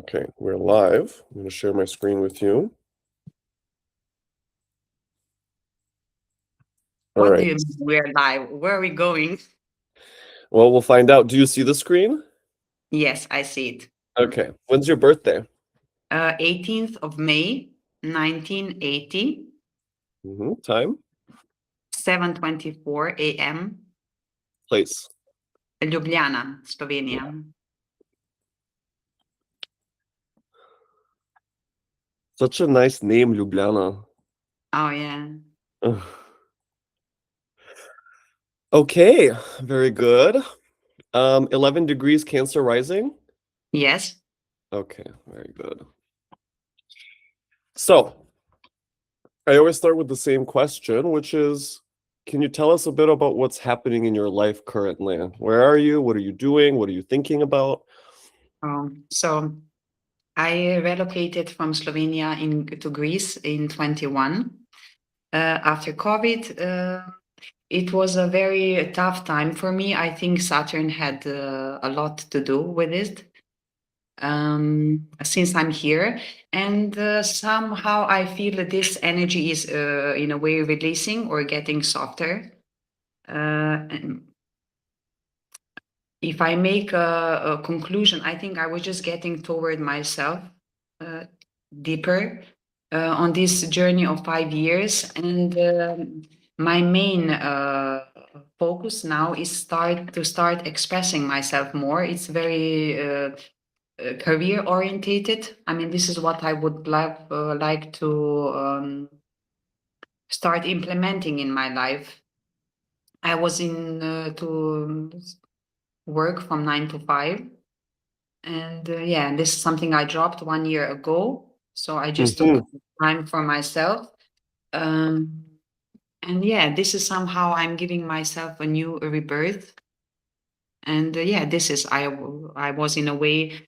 Okay, we're live. I'm going to share my screen with you. All What do right. you mean we're live? Where are we going? Well, we'll find out. Do you see the screen? Yes, I see it. Okay. When's your birthday? 18th of May, 1980, Time? 7:24 a.m. Place. Ljubljana, Slovenia. Such a nice name, Ljubljana. Oh, yeah. Ugh. Okay, very good. 11 degrees Cancer rising. Yes. Okay, very good. So, I always start with the same question, which is, can you tell us a bit about what's happening in your life currently? Where are you? What are you doing? What are you thinking about? So I relocated from Slovenia to Greece in 21. After COVID, it was a very tough time for me. I think Saturn had a lot to do with it. Since I'm here, and somehow I feel that this energy is in a way releasing or getting softer. And if I make a conclusion, I think I was just getting toward myself uh, deeper on this journey of 5 years, and my main focus now is start expressing myself more. It's very career orientated. I mean, this is what I would like to start implementing in my life. I was in to work from 9 to 5, and yeah, this is something I dropped 1 year ago. So I just took time for myself. And yeah, this is somehow I'm giving myself a new rebirth. And yeah, this is I was in a way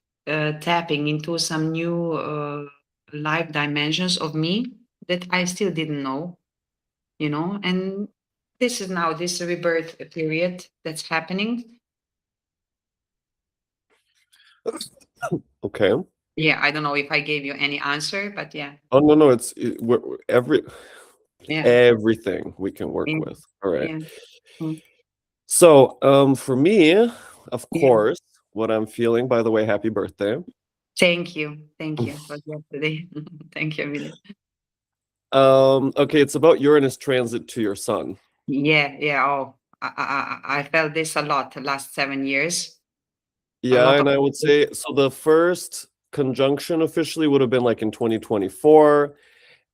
tapping into some new life dimensions of me that I still didn't know, and this is now this rebirth period that's happening. Okay. Yeah, I don't know if I gave you any answer, but yeah. Oh, no, Yeah. everything we can work Yeah. with. All right. Yeah. Mm. So, for me, of Yeah. course, what I'm feeling, by the way, happy birthday. Thank you. Thank you. It was yesterday. Thank you, Emily. Okay, it's about Uranus transit to your sun. Yeah. Yeah. Oh, I felt this a lot the last 7 years. A Yeah, lot of and I would say, so the first conjunction officially would have been like in 2024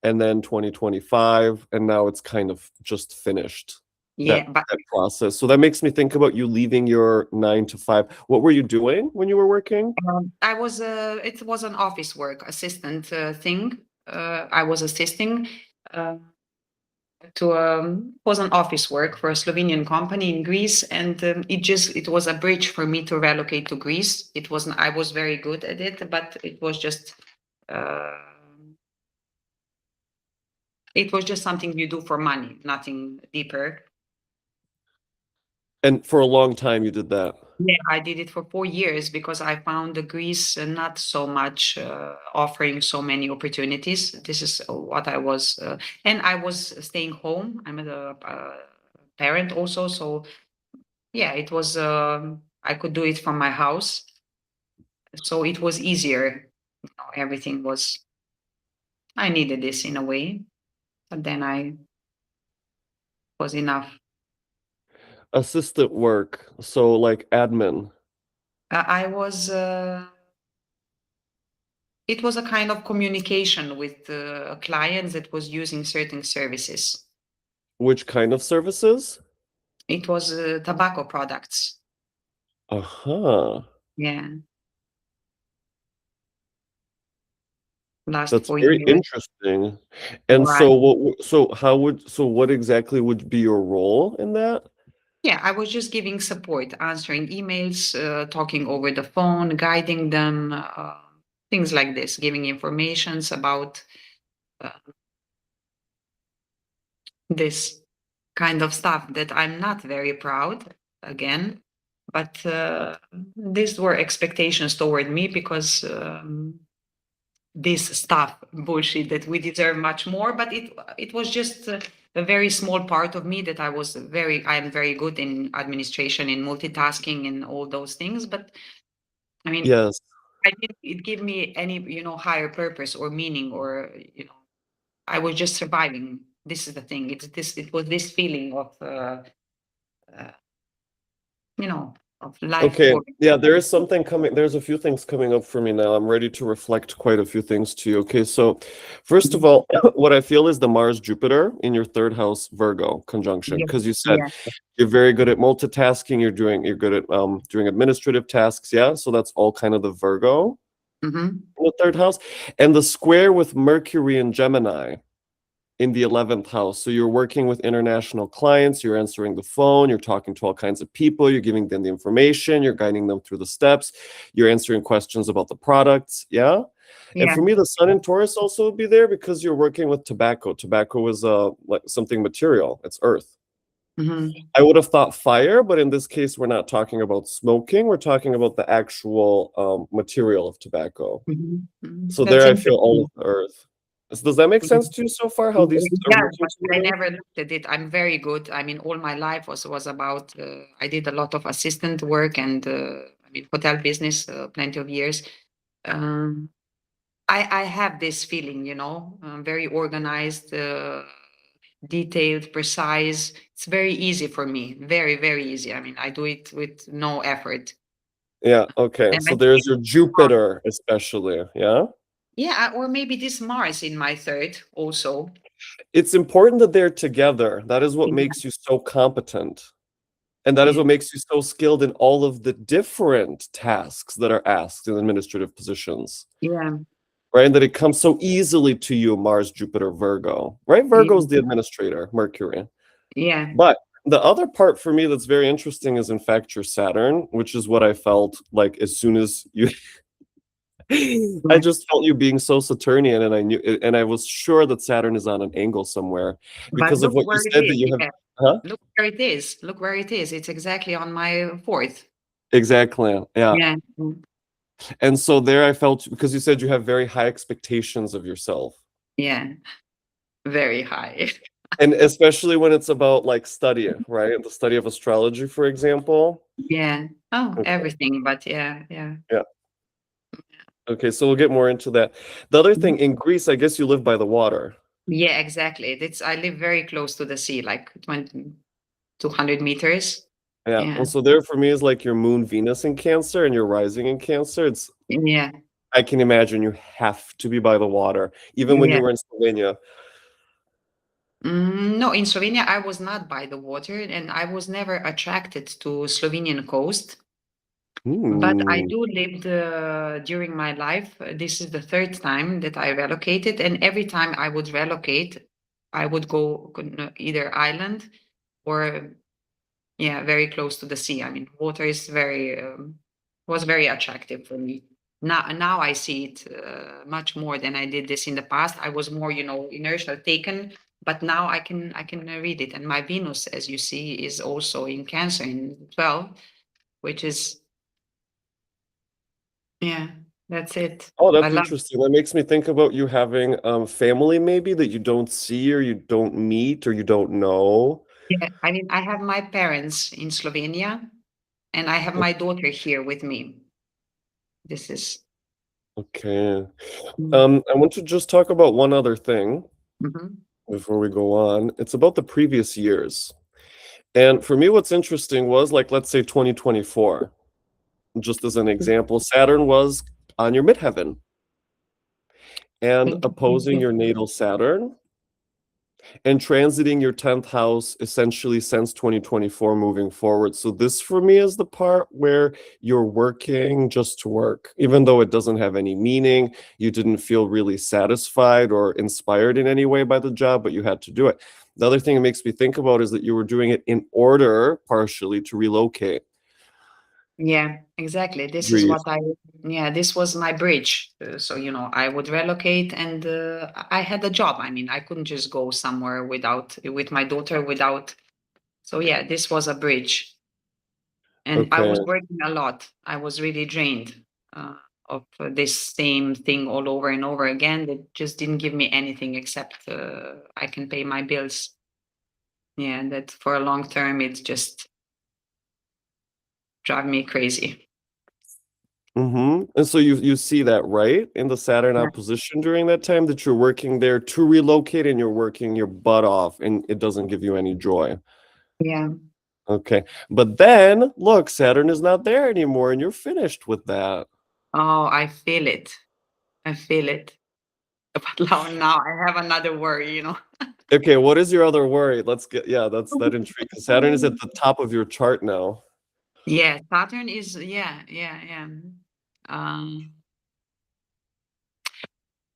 and then 2025, and now it's kind of just finished. yeah, but That process. So that makes me think about you leaving your 9 to 5. What were you doing when you were working? I was it was an office work assistant thing. I was assisting uh, to was an office work for a Slovenian company in Greece, and it was a bridge for me to relocate to Greece. It wasn't I was very good at it, but uh, it was just something you do for money, nothing deeper. And for a long time you did that. Yeah, I did it for 4 years because I found the Greece not so much offering so many opportunities. This is what I was, and I was staying home. I'm a parent also, so yeah, it was. I could do it from my house, so it was easier. Everything was. I needed this in a way, but then I was enough. Assistant work, so like admin. I was. It was a kind of communication with a client that was using certain services. Which kind of services? It was tobacco products. Uh-huh. Yeah, last That's four very years. interesting. And Right. so what exactly would be your role in that? Yeah, I was just giving support, answering emails, talking over the phone, guiding them, things like this, giving informations about uh, this kind of stuff that I'm not very proud again. But these were expectations toward me because this stuff bullshit that we deserve much more. But it was just a very small part of me that I am very good in administration, in multitasking, and all those things. But I mean, Yes. I didn't it give me any higher purpose or meaning, or I was just surviving. This is the thing. It was this feeling of uh, of life Okay. going. Yeah, there is something coming. There's a few things coming up for me now. I'm ready to reflect quite a few things to you. Okay, so first of all, what I feel is the Mars Jupiter in your third house Virgo conjunction, Yeah, because you said yeah, you're very good at multitasking, you're good at doing administrative tasks, yeah? So that's all kind of the Virgo hmm in the third house. And the square with Mercury and Gemini in the 11th house. So you're working with international clients, you're answering the phone, you're talking to all kinds of people, you're giving them the information, you're guiding them through the steps, you're answering questions about the products. Yeah. And yeah. for me, the Sun in Taurus also would be there because you're working with tobacco. Tobacco is like something material, it's earth. hmm I would have thought fire, but in this case, we're not talking about smoking, we're talking about the actual material of tobacco. So there That's I feel all interesting. of the earth. Does that make sense to you so far, how these are Yeah, working but I together? never looked at it. I'm very good. I mean, all my life was about. I did a lot of assistant work and hotel business, plenty of years. Um, I have this feeling, very organized, detailed, precise. It's very easy for me. Very, very easy. I mean, I do it with no effort. Yeah, okay. And I So think there's your Jupiter especially, yeah? yeah, or maybe this Mars in my third also. It's important that they're together. That is what Yeah, makes you so competent. And that is yeah, what makes you so skilled in all of the different tasks that are asked in administrative positions, yeah, right? And that it comes so easily to you, Mars, Jupiter, Virgo, right? Virgo is yeah, the administrator, Mercury. yeah. But the other part for me that's very interesting is, in fact, your Saturn, which is what I felt like as soon as you I Yeah. just felt you being so Saturnian, and I knew, and I was sure that Saturn is on an angle somewhere But because of look what you where it said that is. you have. Yeah. Huh? Look where it is. Look where it is. It's exactly on my fourth. Exactly. Yeah. Yeah. And so there I felt, because you said you have very high expectations of yourself. Yeah. Very high. And especially when it's about like study, right? The study of astrology, for example. Yeah. Oh, Okay. everything. But yeah, yeah. Yeah. Okay. So we'll get more into that. The other Mhm. thing, in Greece, I guess you live by the water. Yeah, exactly. I live very close to the sea, like 200 meters. Yeah. Yeah. And so there for me is like your moon, Venus in Cancer, and your rising in Cancer. It's Yeah. I can imagine you have to be by the water, even when you Yeah. were in Slovenia. No, in Slovenia, I was not by the water and I was never attracted to Slovenian coast. But I Hmm. do live during my life. This is the third time that I relocated, and every time I would relocate, I would go either island or yeah, very close to the sea. I mean, water is very was very attractive for me. Now I see it much more than I did this in the past. I was more, inertial taken, but now I can read it. And my Venus, as you see, is also in Cancer in 12, which is yeah, that's it. Oh, I that's love interesting. That makes me think about you having family maybe that you don't see or you don't meet or you don't know. yeah, I mean, I have my parents in Slovenia and I have my daughter here with me. This is Okay. mm, I want to just talk about one other thing mhm. before we go on. It's about the previous years. And for me, what's interesting was, like, let's say 2024, just as an example, Saturn was on your midheaven and Thank you. Thank opposing you. your natal Saturn and transiting your 10th house essentially since 2024 moving forward. So this for me is the part where you're working just to work, even though it doesn't have any meaning. You didn't feel really satisfied or inspired in any way by the job, but you had to do it. The other thing it makes me think about is that you were doing it in order partially to relocate. Yeah, exactly. Breathe. Yeah, this was my bridge. So, I would relocate and I had a job. I mean, I couldn't just go somewhere with my daughter without. So, yeah, this was a bridge. And I Okay. was working a lot. I was really drained of this same thing all over and over again that just didn't give me anything except I can pay my bills. Yeah, that for a long term, it's just drive me crazy. And so you see that, right? In the Saturn Yeah. opposition during that time that you're working there to relocate and you're working your butt off and it doesn't give you any joy. Yeah. Okay. But then look, Saturn is not there anymore and you're finished with that. Oh, I feel it. I feel it. But now I have another worry, you know. Okay, what is your other worry? Let's get, yeah, that intrigues. Saturn is at the top of your chart now. Yeah, Saturn is, yeah. Um,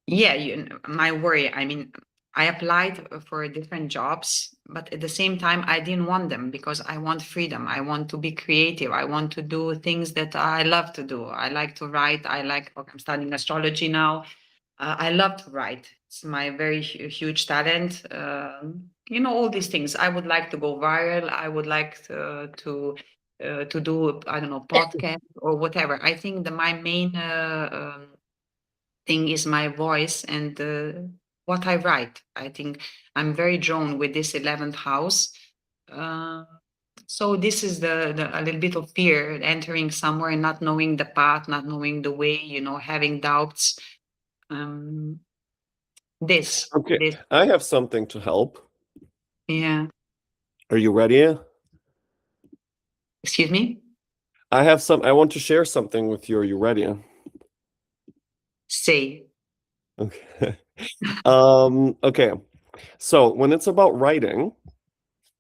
yeah, my worry, I mean, I applied for different jobs, but at the same time, I didn't want them because I want freedom. I want to be creative. I want to do things that I love to do. I like to write. Okay, I'm studying astrology now. I love to write. It's my very huge talent. You know, all these things. I would like to go viral. I would like to do, I don't know, podcast or whatever. I think my main thing is my voice and what I write. I think I'm very drawn with this 11th house. Uh, so this is a little bit of fear entering somewhere and not knowing the path, not knowing the way, you know, having doubts. Um, this, Okay, this, I have something to help. yeah. Are you ready? Excuse me? I want to share something with you. Are you ready? Say. Okay. Okay. So when it's about writing,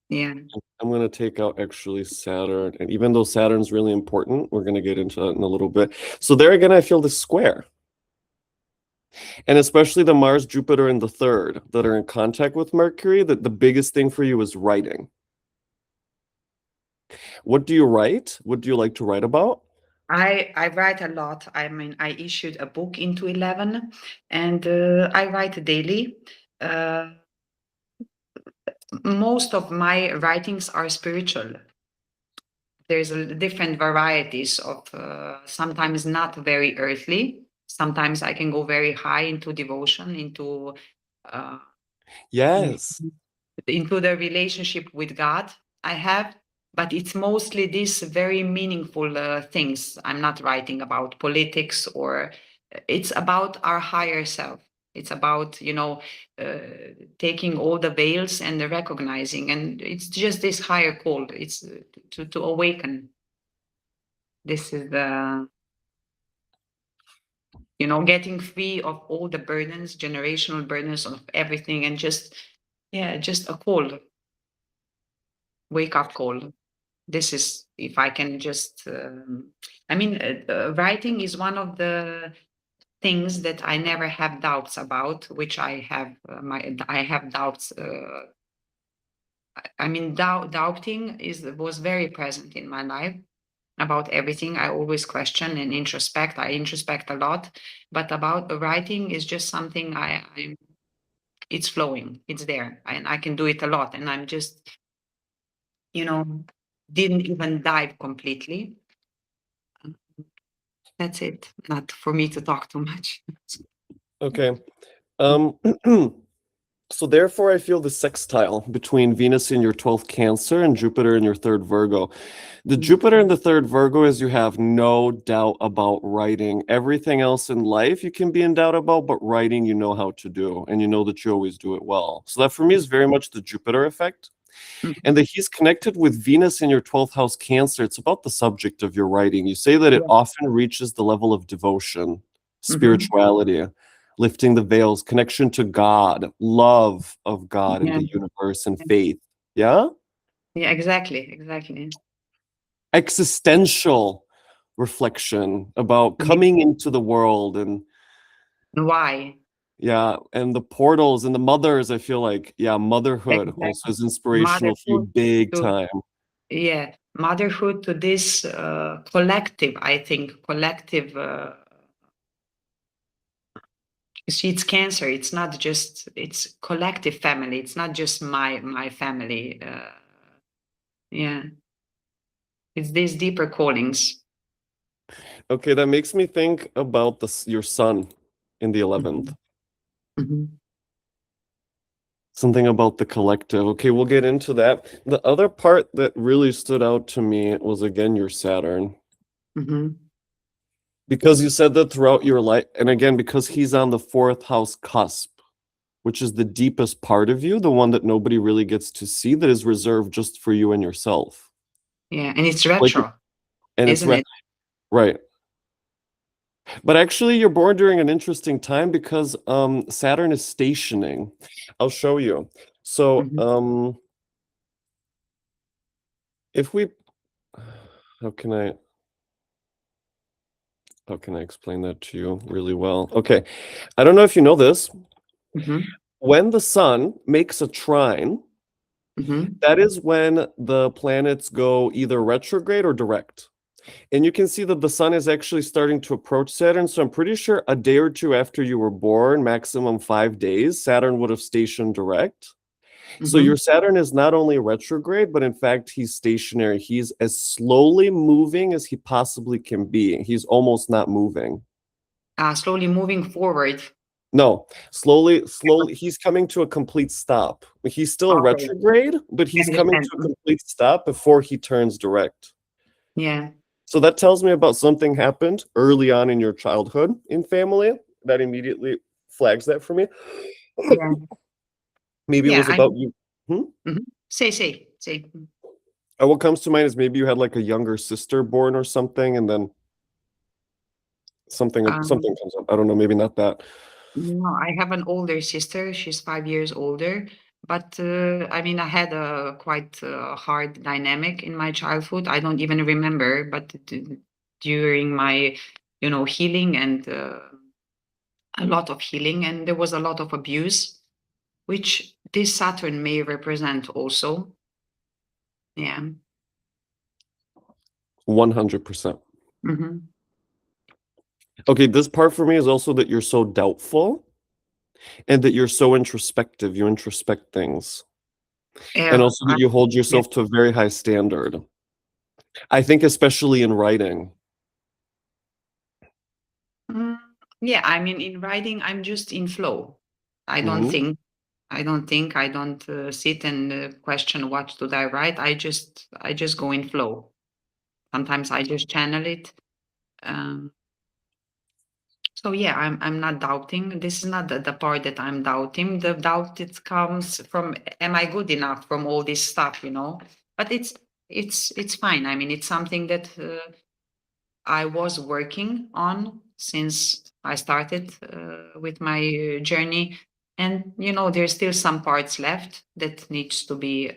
Yeah. I'm going to take out actually Saturn. And even though Saturn's really important, we're going to get into that in a little bit. So there again, I feel the square. And especially the Mars, Jupiter, and the third that are in contact with Mercury, that the biggest thing for you is writing. What do you write? What do you like to write about? I write a lot. I mean, I issued a book into 11 and I write daily. Uh, Most of my writings are spiritual. There's different varieties of sometimes not very earthly. Sometimes I can go very high into devotion, uh, Yes. into the relationship with God I have, but it's mostly these very meaningful things. I'm not writing about politics or it's about our higher self. It's about, you know, taking all the veils and the recognizing, and it's just this higher call. It's to awaken. This is the, you know, getting free of all the burdens, generational burdens of everything, and just, yeah, just a call, wake up call. This is, if I can just I mean, writing is one of the things that I never have doubts about, which I have I have doubts. I mean, doubting was very present in my life about everything. I always question and introspect. I introspect a lot, but about writing is just something it's flowing, it's there, and I can do it a lot, and I'm just, you know, didn't even dive completely. That's it. Not for me to talk too much. Okay. Um, so therefore, I feel the sextile between Venus in your 12th Cancer and Jupiter in your third Virgo. The Jupiter in the third Virgo is you have no doubt about writing. Everything else in life you can be in doubt about, but writing you know how to do, and you know that you always do it well. So that for me is very much the Jupiter effect. And that he's connected with Venus in your 12th house Cancer. It's about the subject of your writing. You say that it Yeah. often reaches the level of devotion, Mhm. spirituality, lifting the veils, connection to God, love of God and Yeah. the universe and faith. Yeah? Yeah, exactly. Existential reflection about Yeah. coming into the world and Why? yeah, and the portals and the mothers, I feel like, yeah, motherhood also Exactly. is inspirational for you Motherhood big to, time. yeah, motherhood to this collective, I think, collective. You see, it's cancer. It's not just, it's collective family. It's not just my family. Yeah. It's these deeper callings. Okay, that makes me think about your sun in the 11th. Mhm. Something about the collective. Okay, we'll get into that. The other part that really stood out to me was again your Saturn. Mhm. Because you said that throughout your life, and again, because he's on the fourth house cusp, which is the deepest part of you, the one that nobody really gets to see, that is reserved just for you and yourself. Yeah, and it's Like, retro, and it's isn't it? right. But actually, you're born during an interesting time because Saturn is stationing. I'll show you. So Mhm. if we, how can I explain that to you really well? Okay, I don't know if you know this. Mhm. When the sun makes a trine, Mhm. that is when the planets go either retrograde or direct. And you can see that the sun is actually starting to approach Saturn. So I'm pretty sure a day or two after you were born, maximum 5 days, Saturn would have stationed direct. So your Mhm. Saturn is not only retrograde, but in fact, he's stationary. He's as slowly moving as he possibly can be. He's almost not moving. Slowly moving forward. No, slowly, he's coming to a complete stop. He's still Okay, retrograde, but I he's coming understand. to a complete stop before he turns direct. Yeah. So that tells me about something happened early on in your childhood in family that immediately flags that for me. Yeah. Maybe it Yeah. was about you. Hmm? Mhm. Say. What comes to mind is maybe you had like a younger sister born or something, and then something Um, comes up. I don't know, maybe not that. no, I have an older sister. She's 5 years older. But I mean, I had a quite hard dynamic in my childhood. I don't even remember, but during my, healing and a lot of healing, and there was a lot of abuse, which this Saturn may represent also. Yeah. 100%. Hmm. Okay, this part for me is also that you're so doubtful and that you're so introspective. You introspect things. And Yeah. also that you hold Yeah. yourself to a very high standard. I think especially in writing. Mm, yeah, I mean, in writing, I'm just in flow. I don't Mhm. think, I don't sit and question what should I write. I just go in flow. Sometimes I just channel it. Um, so yeah, I'm not doubting. This is not the part that I'm doubting. The doubt it comes from, am I good enough from all this stuff? But it's fine. I mean, it's something that I was working on since I started with my journey. And, there's still some parts left that needs to be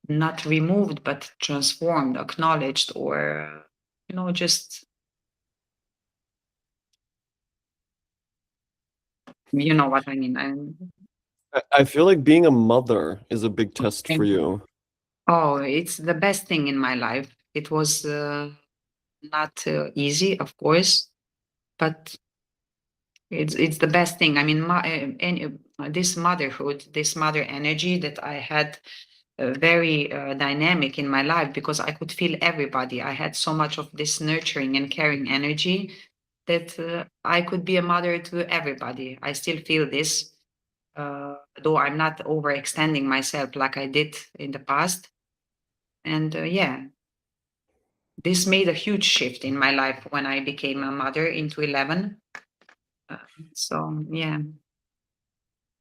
not removed, but transformed, acknowledged, or, just, you know what I mean. I feel like being a mother is a big test for you. Oh, it's the best thing in my life. It was not easy, of course, but it's the best thing. I mean, this motherhood, this mother energy that I had, very dynamic in my life because I could feel everybody. I had so much of this nurturing and caring energy that I could be a mother to everybody. I still feel this, though I'm not overextending myself like I did in the past. And yeah, this made a huge shift in my life when I became a mother into 11. Uh, so yeah,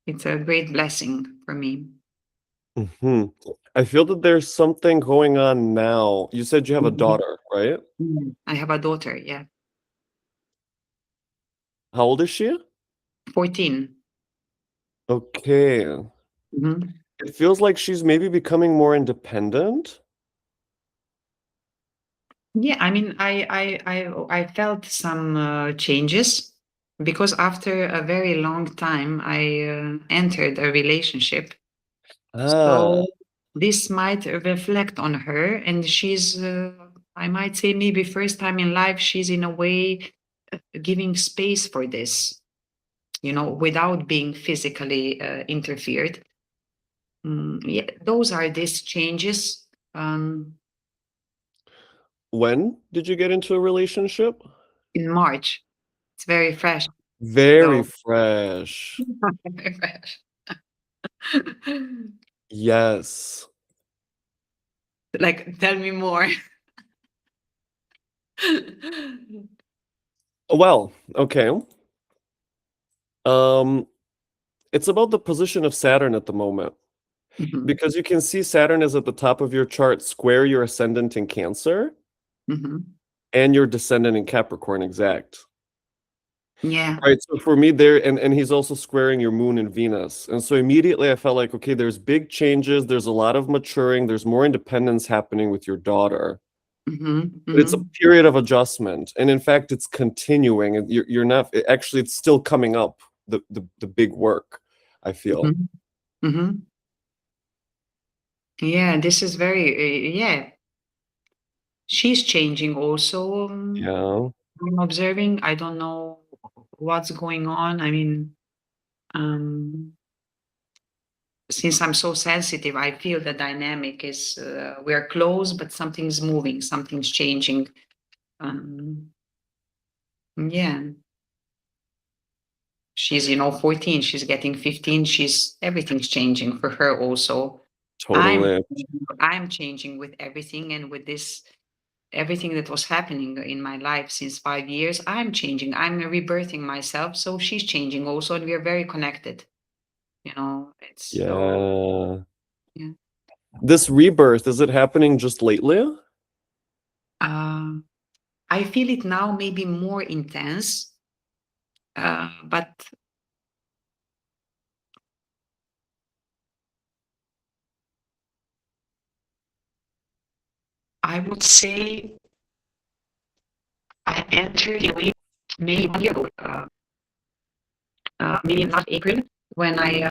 it's a great blessing for me. Mhm. I feel that there's something going on now. You said you have a Mhm. daughter, right? I have a daughter, yeah, How old is she? 14. Okay. Mhm. It feels like she's maybe becoming more independent. Yeah, I mean, I felt some changes because after a very long time, I entered a relationship. Ah, So this might reflect on her, and she's, I might say, maybe first time in life, she's in a way giving space for this, without being physically interfered. Yeah, those are these changes. When did you get into a relationship? In March. It's very fresh, Very though. fresh. Very fresh. Yes. Like, tell me more. Well, okay. It's about the position of Saturn at the moment. Mhm, Because you can see Saturn is at the top of your chart, square your ascendant in Cancer mhm. and your descendant in Capricorn exact. Yeah. Right. So for me there, and he's also squaring your moon and Venus. And so immediately I felt like, okay, there's big changes, there's a lot of maturing, there's more independence happening with your daughter. Mhm, But it's a mhm, period of adjustment. And in fact, it's continuing. And you're not actually it's still coming up, the big work, I feel. mhm, mhm. Yeah, this is very, yeah. She's changing also. Yeah. I'm observing. I don't know what's going on. I mean, um, since I'm so sensitive, I feel the dynamic is we're close, but something's moving, something's changing. Um, yeah, she's 14. She's getting 15. She's everything's changing for her also. I'm Totally. I'm changing with everything, and with this everything that was happening in my life since 5 years. I'm changing. I'm rebirthing myself, so she's changing also, and we are very connected. It's so Yeah. yeah. This rebirth, is it happening just lately? Uh, I feel it now, maybe more intense, but I would say I entered in a way maybe 1 year ago, maybe in last April, when I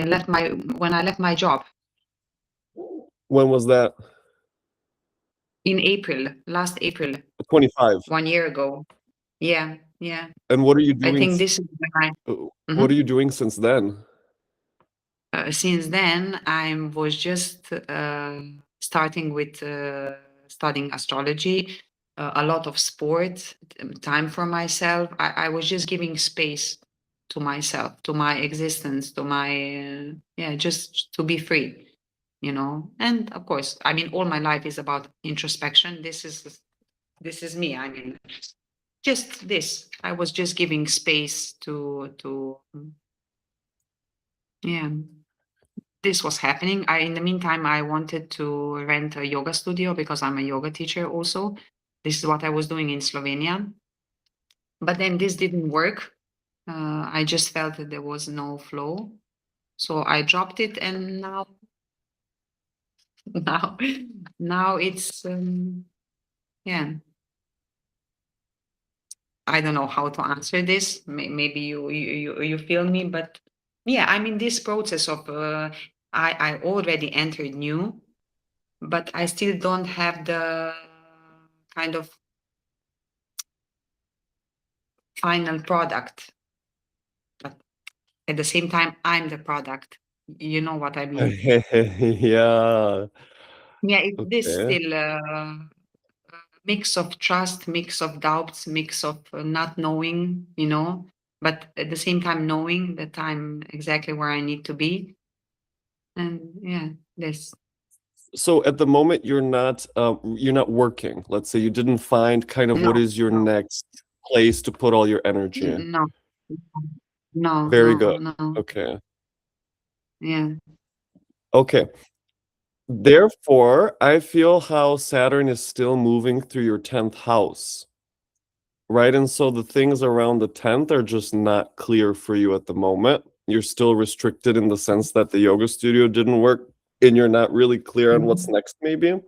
left my job When was that? in April, last April, 25. 1 year ago. Yeah, yeah. And what are you I doing think this is when what are Mhm. you doing since then? Since then, I was just starting with studying astrology, a lot of sport, time for myself. I was just giving space to myself, to my existence, to my, yeah, just to be free. And of course, I mean, all my life is about introspection. This is me. I mean, just this. I was just giving space to yeah. This was happening. In the meantime, I wanted to rent a yoga studio because I'm a yoga teacher also. This is what I was doing in Slovenia. But then this didn't work. I just felt that there was no flow. So I dropped it, and now, now, now it's yeah. I don't know how to answer this. Maybe you feel me, but yeah, I'm in this process of I already entered new, but I still don't have the kind of final product. But at the same time, I'm the product. You know what I mean? Yeah. Yeah, it's this Okay. still mix of trust, mix of doubts, mix of not knowing, but at the same time knowing that I'm exactly where I need to be. And yeah, this. So at the moment you're not working. Let's say you didn't find kind of what No, is your no, next place to put all your energy. no, no, Very good. no, no. Okay. Yeah. Okay. Therefore, I feel how Saturn is still moving through your 10th house. Right. And so the things around the 10th are just not clear for you at the moment. You're still restricted in the sense that the yoga studio didn't work and you're not really clear on what's Mhm, next, maybe.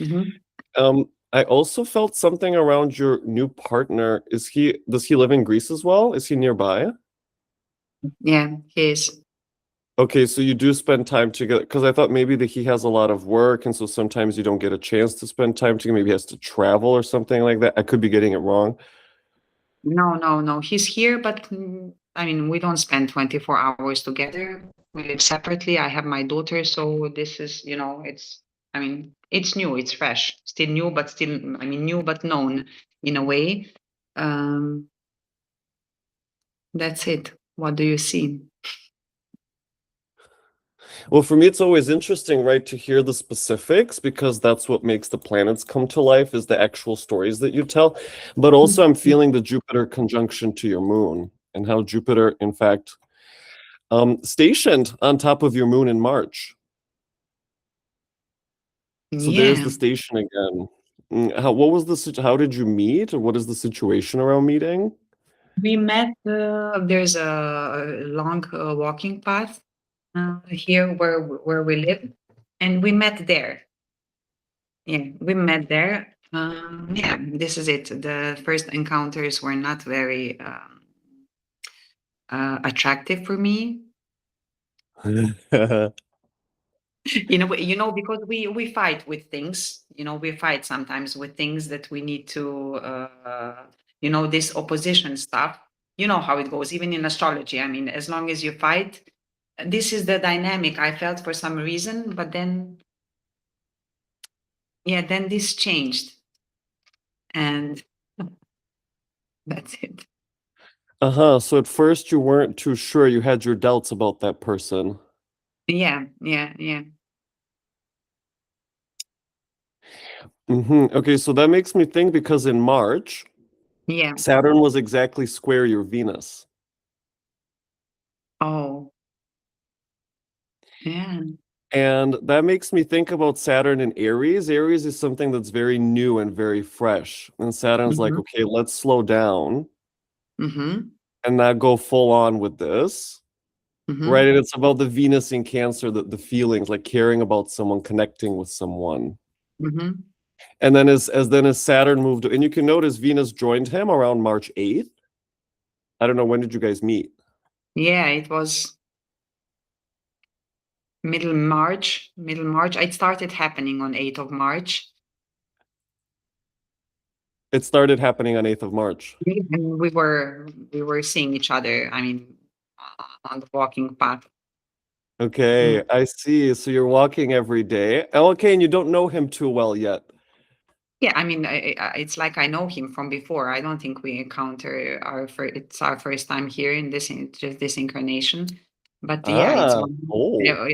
mhm. I also felt something around your new partner. Does he live in Greece as well? Is he nearby? Yeah, he is. Okay, so you do spend time together because I thought maybe that he has a lot of work, and so sometimes you don't get a chance to spend time together. Maybe he has to travel or something like that. I could be getting it wrong. No, no, no. He's here, but I mean, we don't spend 24 hours together. We live separately. I have my daughter, so this is, it's, I mean, it's new, it's fresh, still new, but still, I mean, new but known in a way. Um, that's it. What do you see? Well, for me, it's always interesting, right, to hear the specifics because that's what makes the planets come to life is the actual stories that you tell. But also, I'm feeling the Jupiter conjunction to your moon and how Jupiter, in fact, stationed on top of your moon in March. So there's Yeah, the station again. What was how did you meet, or what is the situation around meeting? we met. There's a long walking path here where we live, and we met there. Yeah, we met there. Yeah, this is it. The first encounters were not very attractive for me. In a way, because we fight with things. We fight sometimes with things that we need to. This opposition stuff. You know how it goes, even in astrology. I mean, as long as you fight, this is the dynamic I felt for some reason. But then, yeah, then this changed, and that's it. Uh-huh. So at first you weren't too sure. You had your doubts about that person. Yeah, yeah, yeah. Okay, so that makes me think because in March, Yeah. Saturn was exactly square your Venus. Oh, yeah. And that makes me think about Saturn in Aries. Aries is something that's very new and very fresh. And Saturn's like, Mhm. okay, let's slow down Mhm. and not go full on with this. Right. Mhm. And it's about the Venus in Cancer, the feelings, like caring about someone, connecting with someone. Mhm. And then as Saturn moved, and you can notice Venus joined him around March 8th. I don't know, when did you guys meet? Yeah, it was middle March. Middle March. It started happening on 8th of March. It started happening on 8th of March. And we were seeing each other. I mean, on the walking path. Okay, Mm. I see. So you're walking every day. Okay, and you don't know him too well yet. Yeah, I mean, it's like I know him from before. I don't think we encounter it's our first time here in just this incarnation. But yeah, it's Ah, one. oh, Yeah,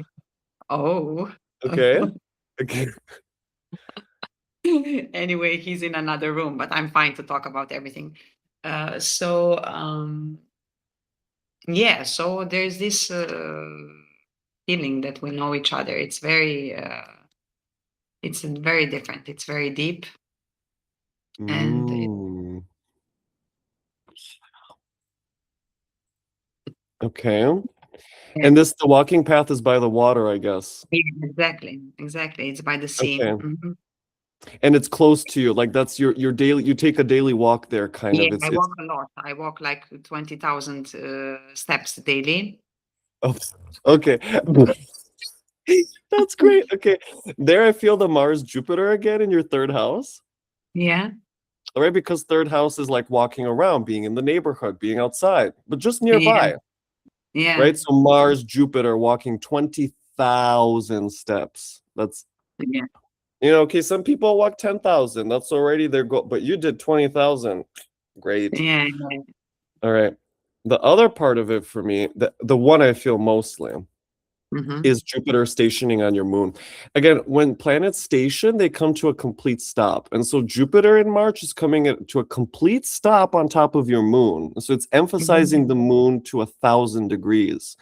oh. okay. Okay. Anyway, he's in another room, but I'm fine to talk about everything. So yeah, so there's this feeling that we know each other. It's very different. It's very deep, and Mm, okay. yeah, And the walking path is by the water, I guess. yeah, exactly, exactly. It's by the sea. Okay. Mhm. And it's close to you. Like that's your daily, you take a daily walk there, kind Yeah, of. I It's walk a lot. I walk like 20,000 steps daily. oh, okay. That's great. Okay. There I feel the Mars Jupiter again in your third house. Yeah, All right, because third house is like walking around, being in the neighborhood, being outside, but just yeah, nearby, yeah, right? So Mars, Jupiter walking 20,000 steps. That's, yeah, okay, some people walk 10,000. That's already their goal, but you did 20,000. Great. yeah, yeah. All right. The other part of it for me, the one I feel mostly, Hmm. is Jupiter stationing on your moon. Again, when planets station, they come to a complete stop. And so Jupiter in March is coming to a complete stop on top of your moon. So it's emphasizing the Hmm. moon to 1,000 degrees.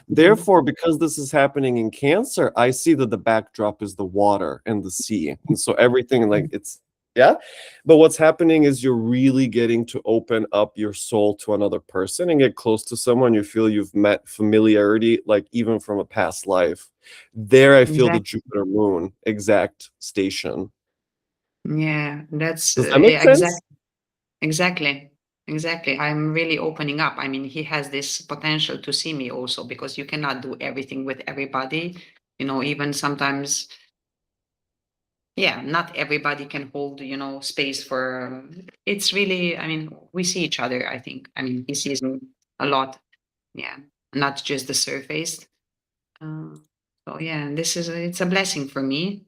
Hmm. Therefore, because this is happening in Cancer, I see that the backdrop is the water and the sea. And so everything like yeah. But what's happening is you're really getting to open up your soul to another person and get close to someone you feel you've met familiarity, like even from a past life. There, I feel the Exactly. Jupiter moon exact station. Yeah, that's Does that make yeah, sense? exactly, exactly. I'm really opening up. I mean, he has this potential to see me also because you cannot do everything with everybody. Even sometimes, yeah, not everybody can hold, space for. It's really, I mean, we see each other, I think. I mean, he sees me. a lot. Yeah, not just the surface. So yeah, it's a blessing for me.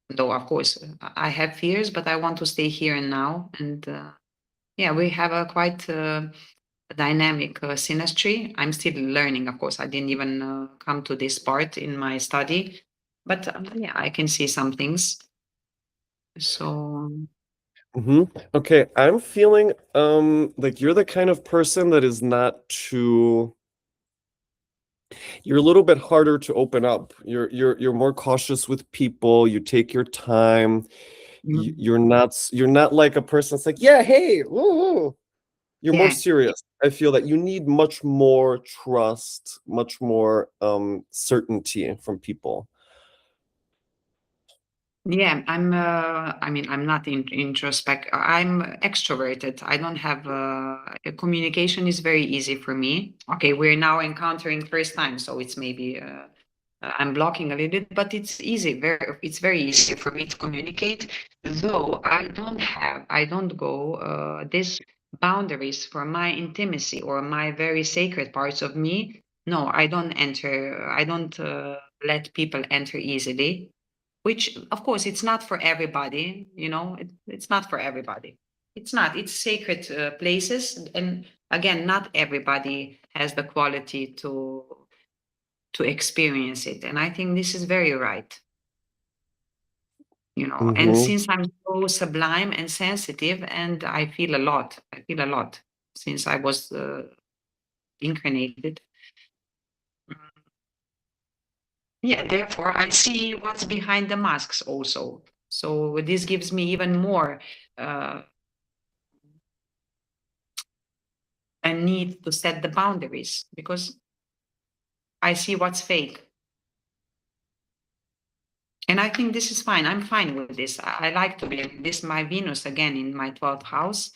Though of course I have fears, but I want to stay here and now. And yeah, we have a quite dynamic synastry. I'm still learning, of course. I didn't even come to this part in my study, but yeah, I can see some things. So Okay, I'm feeling like you're the kind of person that is not too. You're a little bit harder to open up. You're more cautious with people. You take your time. mm, You're not like a person that's like, yeah, hey, woo. You're more yeah. serious. I feel that you need much more trust, much more certainty from people. Yeah, I mean, I'm not introspect. I'm extroverted. I don't have communication is very easy for me. Okay, we're now encountering first time, so it's maybe I'm blocking a little bit, but it's easy. It's very easy for me to communicate. Though I don't go this boundaries for my intimacy or my very sacred parts of me. No, I don't enter. I don't let people enter easily, which of course it's not for everybody, it's not for everybody. It's sacred places, and again, not everybody has the quality to experience it, and I think this is very right. And Hmm. since I'm so sublime and sensitive, and I feel a lot since I was incarnated. Yeah, therefore I see what's behind the masks also. So this gives me even more uh, a need to set the boundaries because I see what's fake. And I think this is fine. I'm fine with this. I like to be this. My Venus again in my 12th house.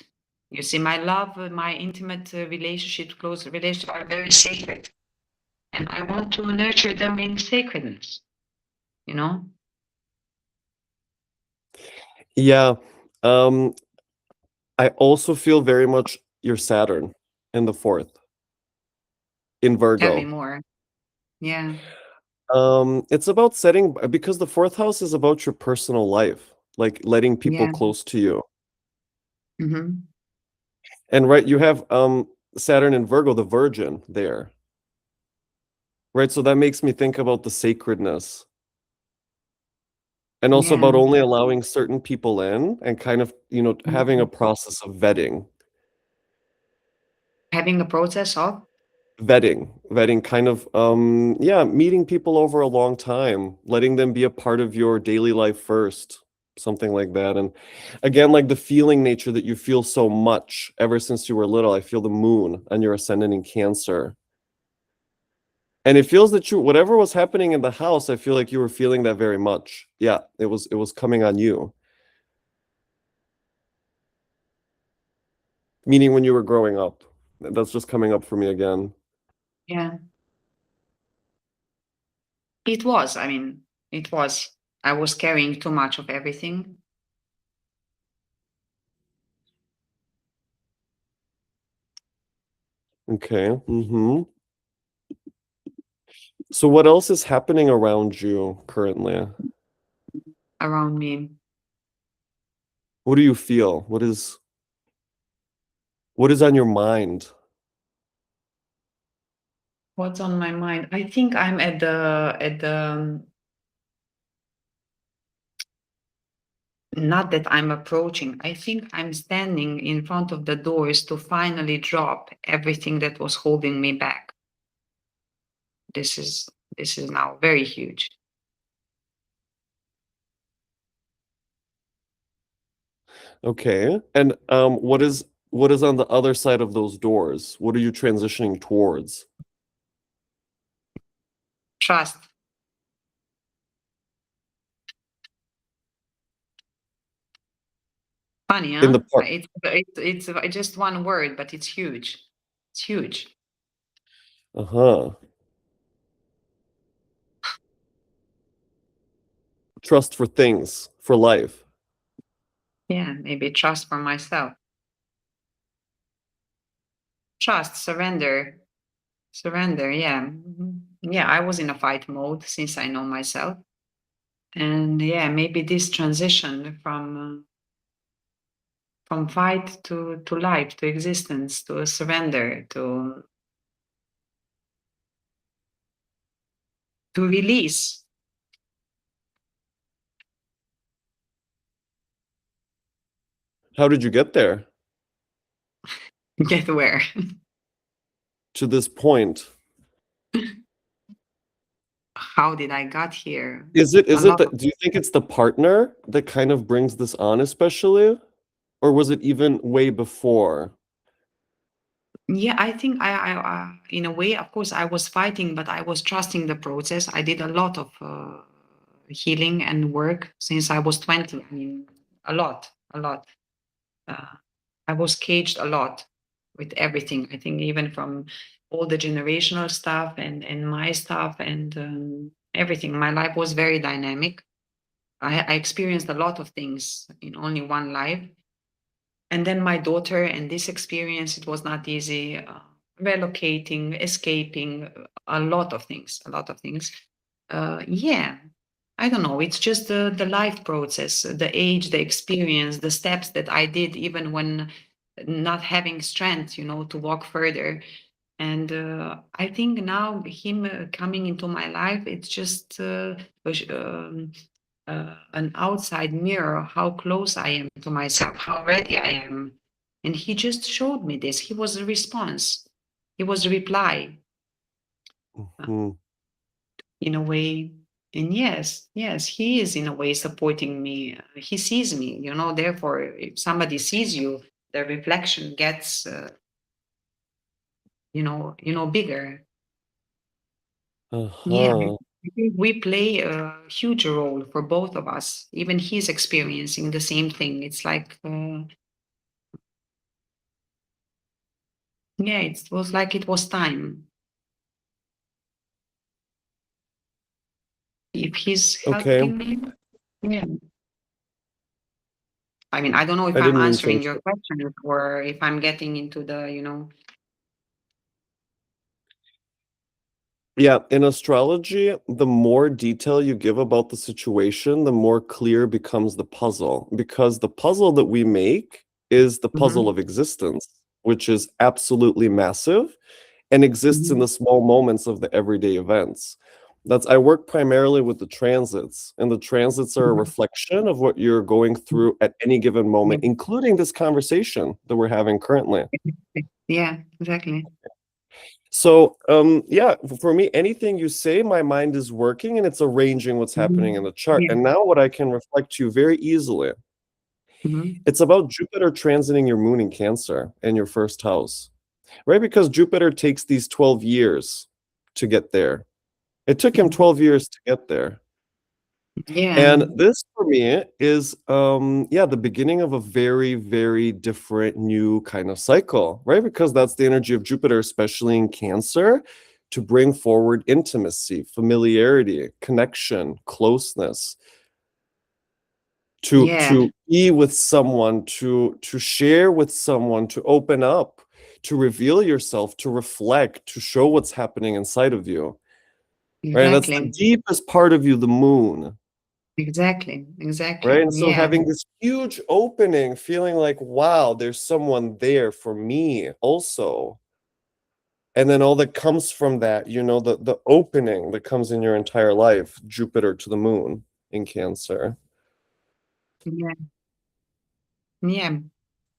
You see, my love, my intimate relationship, close relationship are very sacred. And I want to nurture them in sacredness, you know? Yeah. Um, I also feel very much your Saturn in the fourth in Tell me Virgo. more. Yeah. It's about setting because the fourth house is about your personal life, like letting people Yeah. close to you. Hmm. And right, you have Saturn in Virgo, the Virgin there. Right, so that makes me think about the sacredness and also Yeah. about only allowing certain people in and kind of, having a Mhm. process of vetting. Having a process of, Vetting kind of yeah, meeting people over a long time, letting them be a part of your daily life first, something like that. And again, like the feeling nature that you feel so much ever since you were little. I feel the moon and your ascendant in Cancer. And it feels that whatever was happening in the house, I feel like you were feeling that very much. Yeah, it was coming on you. Meaning when you were growing up. That's just coming up for me again. yeah, it was. I mean, it was. I was carrying too much of everything. Okay. So what else is happening around you currently? Around me. What do you feel? What is on your mind? What's on my mind? I think I'm at the not that I'm approaching. I think I'm standing in front of the doors to finally drop everything that was holding me back. This is this is now very huge. Okay. And what is on the other side of those doors? What are you transitioning towards? Trust. Funny, In huh? the part. It's just one word, but it's huge. It's huge. Uh-huh. Trust for things, for life. Yeah, maybe trust for myself. Trust, surrender. Surrender, yeah. Yeah, I was in a fight mode since I know myself. And yeah, maybe this transition from fight to life, to existence, to surrender, to release. How did you get there Get where? to this point? How did I got here? Is it A lot of that, do you think it's the partner that kind of brings this on especially? Or was it even way before? yeah, I think in a way, of course, I was fighting, but I was trusting the process. I did a lot of healing and work since I was 20. I mean, a lot, a lot. Uh, I was caged a lot with everything. I think even from all the generational stuff and my stuff and everything. My life was very dynamic. I experienced a lot of things in only one life. And then my daughter and this experience, it was not easy. Relocating, escaping, a lot of things, a lot of things. Yeah, I don't know. It's just the life process, the age, the experience, the steps that I did, even when not having strength, to walk further. And I think now him coming into my life, it's just an outside mirror how close I am to myself, how ready I am. And he just showed me this. He was a response, he was a reply Mhm. in a way. And yes, he is in a way supporting me. He sees me, therefore, if somebody sees you, the reflection gets, bigger. Yeah, Uh-huh. I think we play a huge role for both of us. Even he's experiencing the same thing. It's like, yeah, it was like it was time. If he's Okay. helping me, yeah. I mean, I don't know if I I'm didn't mean to answering interrupt. your question or if I'm getting into the. Yeah, in astrology, the more detail you give about the situation, the more clear becomes the puzzle. Because the puzzle that we make is the puzzle Mhm, of existence, which is absolutely massive and exists in mhm, the small moments of the everyday events. I work primarily with the transits, and the transits are a mhm, reflection of what you're going mhm. through at any given Yeah, moment, including this conversation that we're having currently. yeah, exactly. So, yeah, for me, anything you say, my mind is working and it's arranging what's happening in Mhm. the chart. Yeah. And now, what I can reflect to you very easily, Mhm. it's about Jupiter transiting your moon in Cancer in your first house, right? Because Jupiter takes these 12 years to get there. It took him Mhm. 12 years to get there. Yeah, And this for me is yeah, the beginning of a very, very different new kind of cycle, right? Because that's the energy of Jupiter, especially in Cancer, to bring forward intimacy, familiarity, connection, closeness, to yeah, to be with someone, to share with someone, to open up, to reveal yourself, to reflect, to show what's happening inside of you. Right. And that's the exactly. deepest part of you, the moon. Exactly. Right. Exactly. And so Yeah. having this huge opening, feeling like, wow, there's someone there for me also. And then all that comes from that, the opening that comes in your entire life, Jupiter to the moon in Cancer. Yeah. Yeah.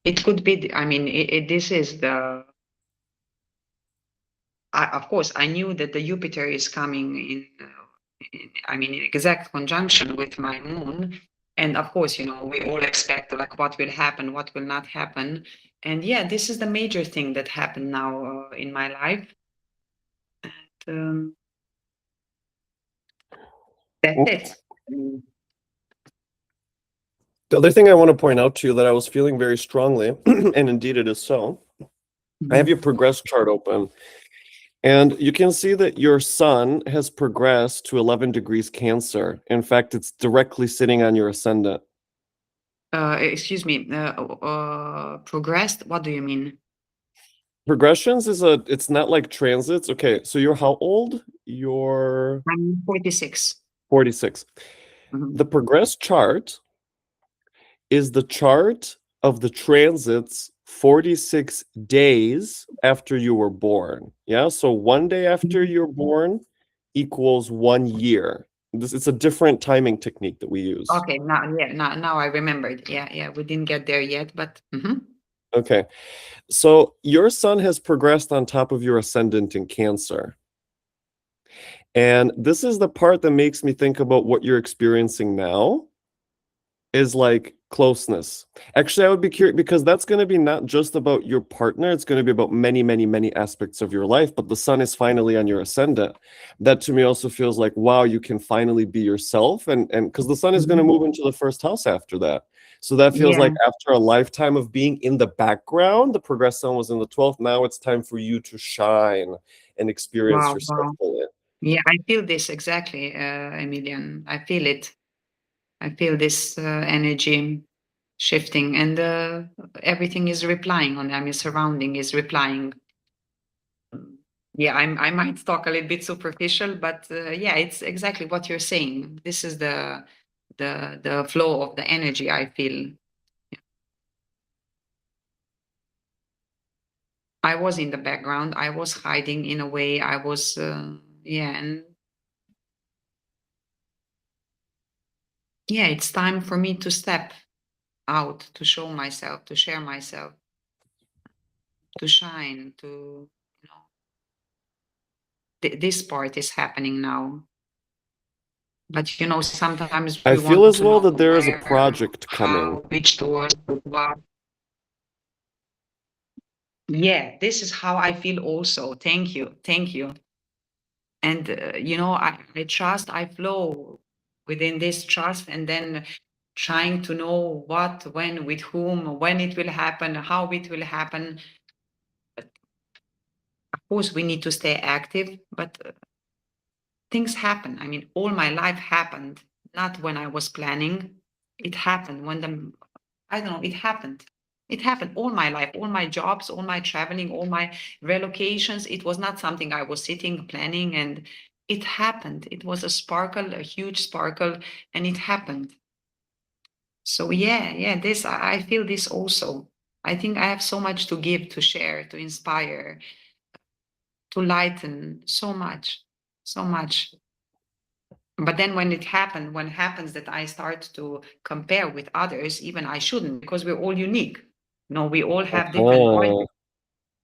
It could be, I mean, this is of course, I knew that the Jupiter is coming I mean, in exact conjunction with my moon. And of course, we all expect like what will happen, what will not happen. And yeah, this is the major thing that happened now in my life. Um, that's it. Mm. The other thing I want to point out to you that I was feeling very strongly, and indeed it is so, I have Mhm. your progress chart open, and you can see that your sun has progressed to 11 degrees Cancer. In fact, it's directly sitting on your ascendant. Excuse me, progressed? What do you mean? Progressions it's not like transits. Okay, so you're how old? You're I'm 46. 46. Mhm. The progress chart is the chart of the transits 46 days after you were born. Yeah, so one day after you're born equals 1 year. It's a different timing technique that we use. Okay, now I remembered. Yeah, we didn't get there yet, but Okay, so your sun has progressed on top of your ascendant in Cancer. And this is the part that makes me think about what you're experiencing now is like closeness. Actually, I would be curious because that's going to be not just about your partner, it's going to be about many, many, many aspects of your life. But the sun is finally on your ascendant. That to me also feels like, wow, you can finally be yourself. And because the sun is going to Mhm. move into the first house after that. So that feels Yeah. like after a lifetime of being in the background, the progress sun was in the 12th. Now it's time for you to shine and experience Wow, yourself wow. fully. Yeah, I feel this exactly, Emilian. I feel it. I feel this energy shifting, and everything is replying on. I mean, surrounding is replying. Yeah, I might talk a little bit superficial, but yeah, it's exactly what you're saying. This is the flow of the energy I feel. I was in the background. I was hiding in a way. I was, yeah, and yeah, it's time for me to step out, to show myself, to share myself, to shine, to, you know, this part is happening now. But, sometimes I we feel want as to well know that there is a where, project coming. how, which door, what. Yeah, this is how I feel also. Thank you. Thank you. And, I trust, I flow within this trust, and then trying to know what, when, with whom, when it will happen, how it will happen. Of course, we need to stay active, but things happen. I mean, all my life happened, not when I was planning. It happened when I don't know, it happened. It happened all my life, all my jobs, all my traveling, all my relocations. It was not something I was sitting planning, and it happened. It was a sparkle, a huge sparkle, and it happened. So yeah, this I feel this also. I think I have so much to give, to share, to inspire, to lighten, so much, so much. But then when it happens that I start to compare with others, even I shouldn't, because we're all unique. No, we all have different points.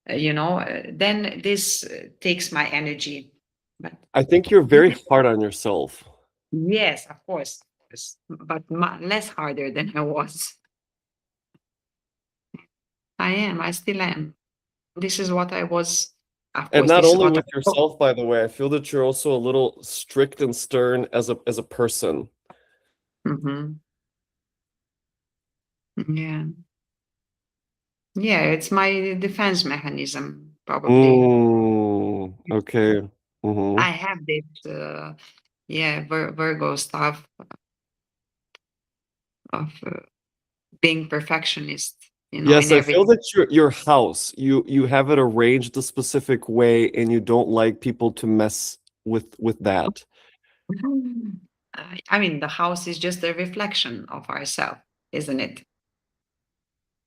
Uh, Then this takes my energy. But I think you're very hard on yourself. yes, of course, yes, but less harder than I was. I am. I still am. This is what I was. Of And course, not this is only what I. with yourself, by the way, I feel that you're also a little strict and stern as a person. Mhm. Yeah, yeah. It's my defense mechanism, probably. Okay. I Hmm. have this, yeah, Virgo stuff of being perfectionist, in Yes, I feel everything. that your house, you have it arranged a specific way and you don't like people to mess with that. I mean, the house is just a reflection of ourselves, isn't it?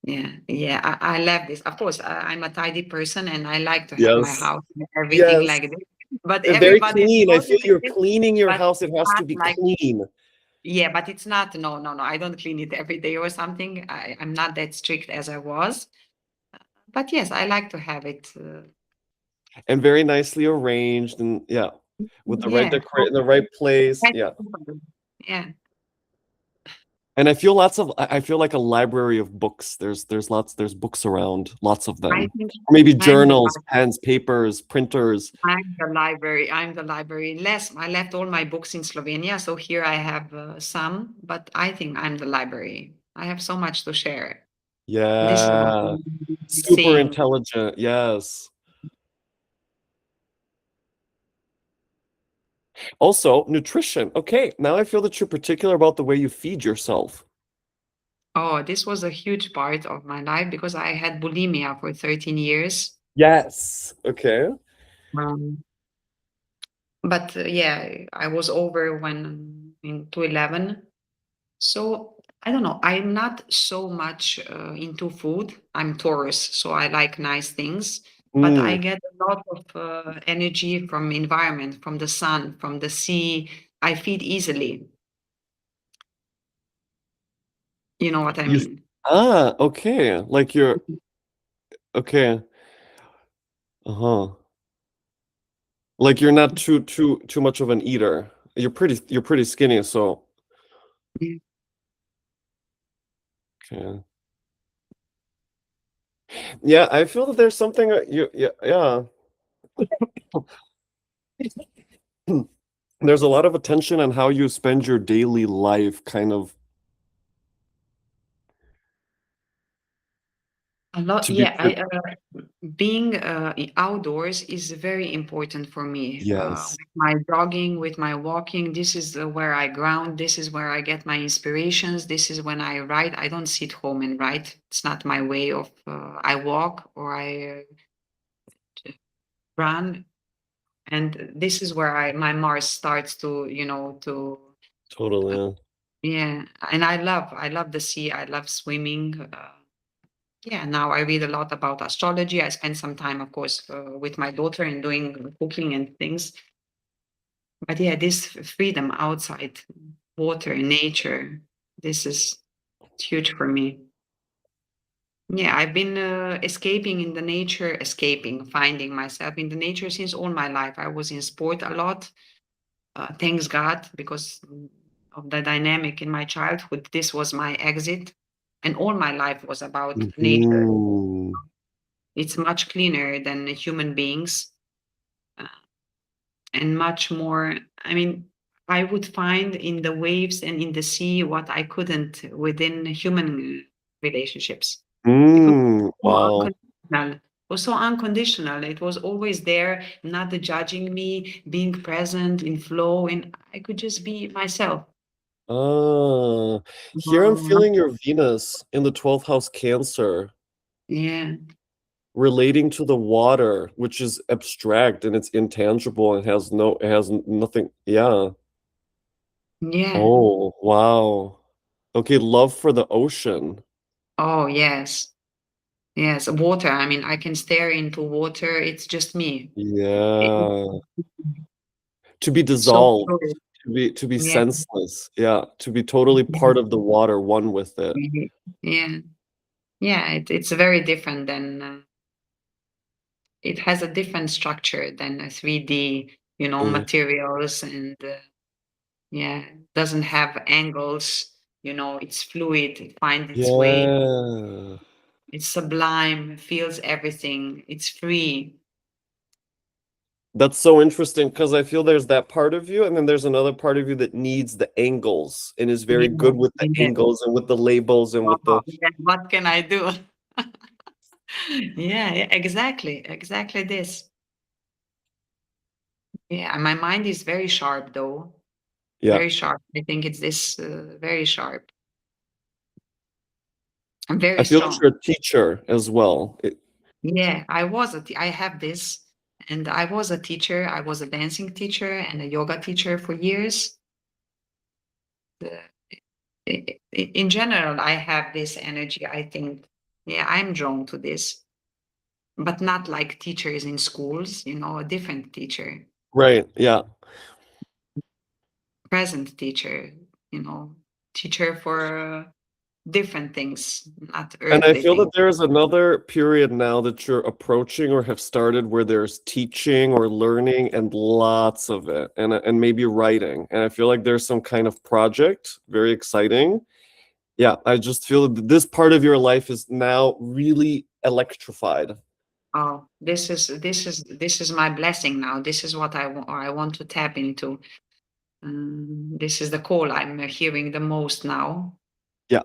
Yeah. I love this. Of course, I'm a tidy person, and I like to have my Yes. house and everything Yes. like this. But Very everybody clean. I knows feel you're it, cleaning your but house. It has to not be like. clean. Yeah, but it's not. No, no, no. I don't clean it every day or something. I'm not that strict as I was. But yes, I like to have it. And very nicely arranged and yeah, with the right Yeah, decor in the right place. that's Yeah. important. Yeah, And I feel I feel like a library of books. There's books around, lots of I them. think Or maybe I'm the journals, pens, papers, printers. I'm the library. I'm the library. Less, I left all my books in Slovenia, so here I have some. But I think I'm the library. I have so much to share. This is what Yeah. I'm Super seeing. intelligent. Yes. Also, nutrition. Okay, now I feel that you're particular about the way you feed yourself. Oh, this was a huge part of my life because I had bulimia for 13 years. Yes. Okay. Um, but yeah, I was over when in 2011. So I don't know. I'm not so much into food. I'm Taurus, so I like nice things. But I Mm, get a lot of energy from environment, from the sun, from the sea. I feed easily. You know what I you mean? okay. Like you're okay. Uh-huh. Like you're not too much of an eater. You're pretty skinny, so Yeah. okay. Yeah, I feel that there's something you yeah. There's a lot of attention on how you spend your daily life kind of A lot, to be yeah. Being outdoors is very important for me. yes. With my jogging, with my walking, this is where I ground. This is where I get my inspirations. This is when I write. I don't sit home and write. It's not my way of. I walk or I run, and this is where I my Mars starts to to. Uh, Totally. yeah, and I love the sea. I love swimming. Yeah, now I read a lot about astrology. I spend some time, of course, with my daughter and doing cooking and things. But yeah, this freedom outside, water, nature, this is huge for me. Yeah, I've been escaping in the nature, finding myself in the nature since all my life. I was in sport a lot, thanks God, because of the dynamic in my childhood. This was my exit. And all my life was about nature. Mhm. It's much cleaner than human beings, uh, and much more. I mean, I would find in the waves and in the sea what I couldn't within human relationships. Because it was so Wow. unconditional. It was so unconditional. It was always there, not judging me, being present in flow, and I could just be myself. Here I'm Um, feeling your Venus in the 12th house Cancer yeah, relating to the water, which is abstract and it's intangible and nothing. Yeah. yeah. Oh, wow. Okay, love for the ocean. Oh, yes. Yes, water. I mean, I can stare into water. It's just me. It- Yeah. To be it's so dissolved, fluid. to be Yeah. senseless. Yeah, to be totally part of the water, one with it. Mhm. Yeah. Yeah. It's very different than, it has a different structure than a 3D, Yeah. materials and, yeah, doesn't have angles, it's fluid, it finds its way. Yeah. It's sublime, feels everything, it's free. That's so interesting because I feel there's that part of you, and then there's another part of you that needs the angles and is very Yeah. good with the Yeah. angles and with the labels and with the Wow. Yeah. What can I do? Yeah, yeah, exactly this. Yeah, and my mind is very sharp though, yeah. very sharp. I think it's this very sharp. I'm I very feel that strong. you're a teacher as well. Yeah, I have this, and I was a teacher. I was a dancing teacher and a yoga teacher for years. The- in general, I have this energy. I think, yeah, I'm drawn to this, but not like teachers in schools. A different teacher, Right. Yeah. present teacher. You know, teacher for different things, not And I earthly feel that things. there is another period now that you're approaching or have started where there's teaching or learning and lots of it and maybe writing. And I feel like there's some kind of project, very exciting. Yeah, I just feel that this part of your life is now really electrified. Oh, this is my blessing now. This is what I want to tap into. This is the call I'm hearing the most now. Yeah,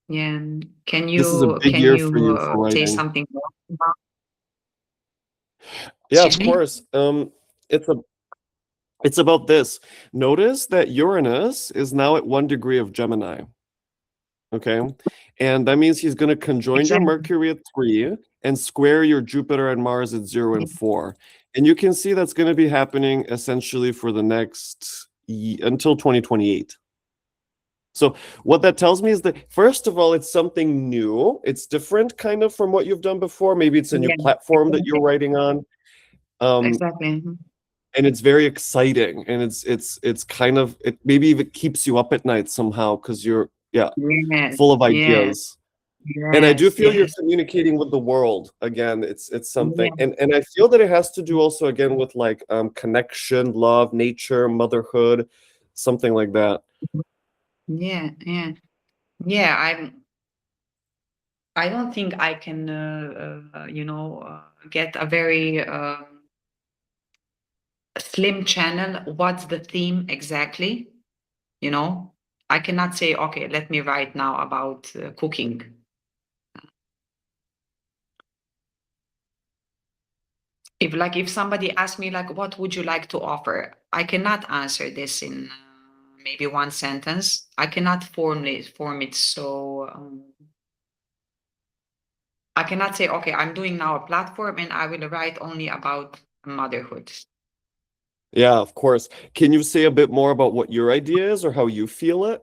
Yeah. And Can this is a you big can year you for you for say writing. something more about? Yeah, Excuse of me. course. It's a it's about this. Notice that Uranus is now at 1 degree of Gemini. Okay. And that means he's going to conjoin your Exactly. Mercury at 3. and square your Jupiter and Mars at 0 and 4. And you can see that's going to be happening essentially for the next until 2028. So what that tells me is that, first of all, it's something new. It's different kind of from what you've done before. Maybe it's a new Yeah, platform that you're writing on. exactly. And it's very exciting. And it's kind of, it maybe even keeps you up at night somehow because you're, Yes, full of yes, ideas. And I do yes, feel you're yes. communicating with the world again. It's something, Yeah, and I feel that it has to do also again with like connection, love, nature, motherhood, something like that. yeah, yeah. Yeah, I don't think I can, get a very slim channel. What's the theme exactly? You know, I cannot say, okay, let me write now about cooking. If somebody asks me like, what would you like to offer? I cannot answer this in maybe one sentence. I cannot form it so. I cannot say, okay, I'm doing now a platform and I will write only about motherhood. Yeah, of course. Can you say a bit more about what your idea is or how you feel it?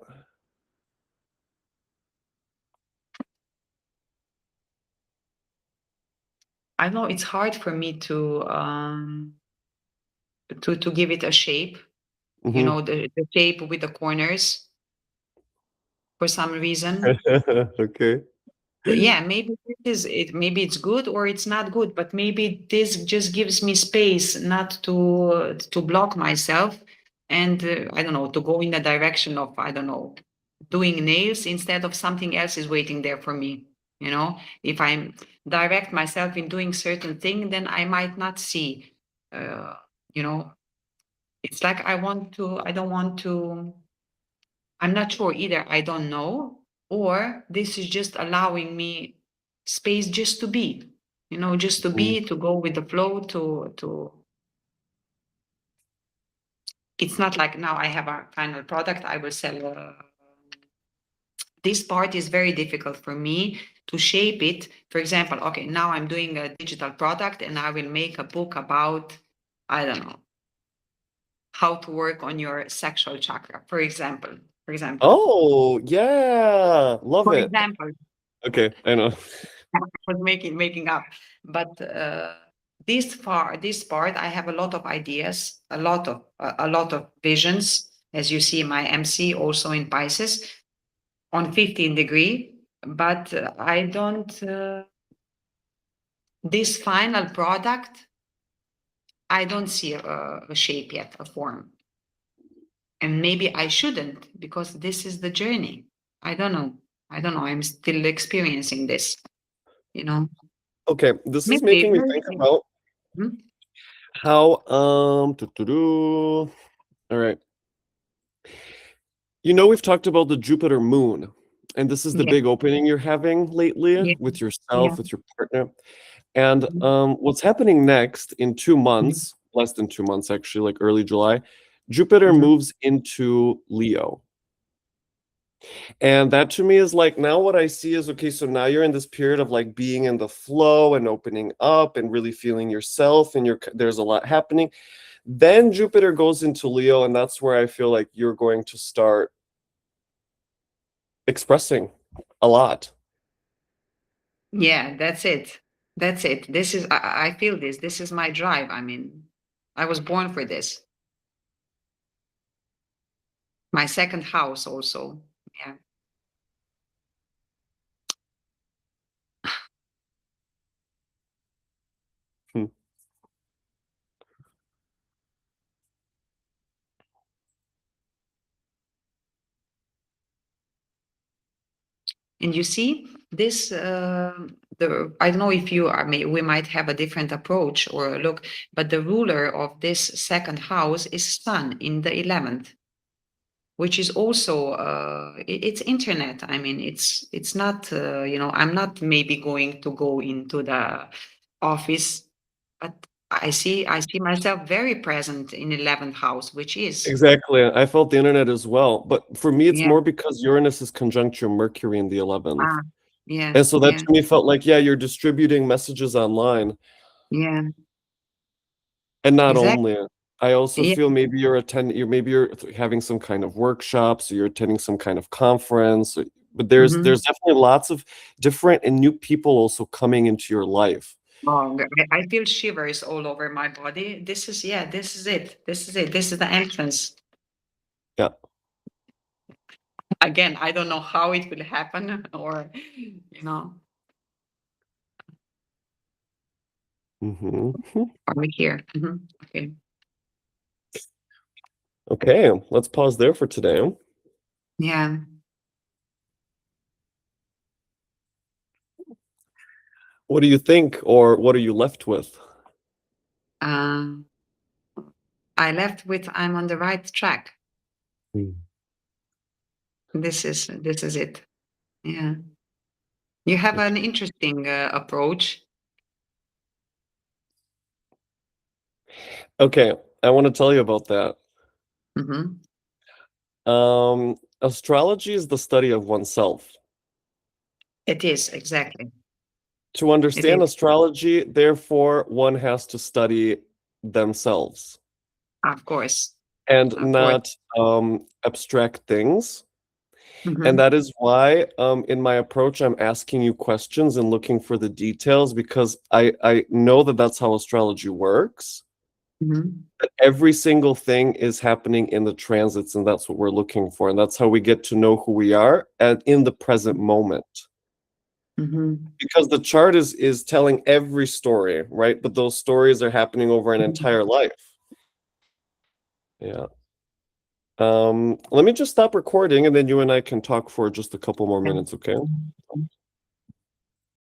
I know it's hard for me to give it a shape. You Hmm. know, the shape with the corners for some reason. Okay. Yeah, maybe maybe it's good or it's not good, but maybe this just gives me space not to block myself and I don't know, to go in a direction of, I don't know, doing nails instead of something else is waiting there for me. You know, if I direct myself in doing certain thing, then I might not see. uh, you know, it's like I don't want to. I'm not sure either. I don't know, or this is just allowing me space just to be, just to Mhm. be, to go with the flow, to. It's not like now I have a final product I will sell. This part is very difficult for me to shape it. For example, okay, now I'm doing a digital product and I will make a book about, I don't know, how to work on your sexual chakra, for example. For example. Oh, yeah. Love For it. example. Okay, I know. I was making up. But this part, I have a lot of ideas, a lot of visions. As you see, my MC also in Pisces on 15 degree. But I don't. This final product, I don't see a shape yet, a form, and maybe I shouldn't because this is the journey. I don't know. I don't know. I'm still experiencing this. You know, Okay, this is maybe. making me think about Hmm? how all right. We've talked about the Jupiter moon, and this is the Yeah. big opening you're having lately Yeah. with Yeah. yourself, with your partner. And Mhm. what's happening next in 2 months, less than 2 months actually, like early July, Jupiter Mhm. moves into Leo. And that to me is like now what I see is okay, so now you're in this period of like being in the flow and opening up and really feeling yourself, and there's a lot happening. Then Jupiter goes into Leo, and that's where I feel like you're going to start expressing a lot. Yeah, that's it. That's it. This is, I feel this. This is my drive. I mean, I was born for this. My second house also. Yeah. Hmm. And you see, this, I don't know if you are, we might have a different approach or a look, but the ruler of this second house is Sun in the 11th, which is also it's internet. I mean, it's not I'm not maybe going to go into the office, but I see myself very present in 11th house, which is, Exactly. I felt the internet as well. But for me, it's yeah. more because Uranus is conjunct your Mercury in the Ah, 11th. Yeah. And so that Yeah. to me felt like, yeah, you're distributing messages online. Yeah. And not Exactly. only, I also Yeah. feel maybe you're having some kind of workshops, or you're attending some kind of conference, but there's Mhm. there's definitely lots of different and new people also coming into your life. Oh, I feel shivers all over my body. This is, yeah, this is it. This is it. This is the entrance. Yeah. Again, I don't know how it will happen, or, you know, Hmm. are we here? Mhm. Okay. Okay, let's pause there for today. Yeah. What do you think, or what are you left with? Um, I left with I'm on the right track. Mm. This is it. Yeah. You have an interesting approach. Okay, I want to tell you about that. Mhm. Astrology is the study of oneself. It is, exactly. To It understand is, astrology, therefore, one has to study themselves of course. and Of course. not abstract things. And Mhm. that is why, in my approach, I'm asking you questions and looking for the details, because I know that that's how astrology works. Mhm. That every single thing is happening in the transits, and that's what we're looking for. And that's how we get to know who we are and in the present moment. Mhm. Because the chart is telling every story, right? But those stories are happening over an Mhm. entire life. Yeah. Let me just stop recording, and then you and I can talk for just a couple more Yeah. minutes, okay?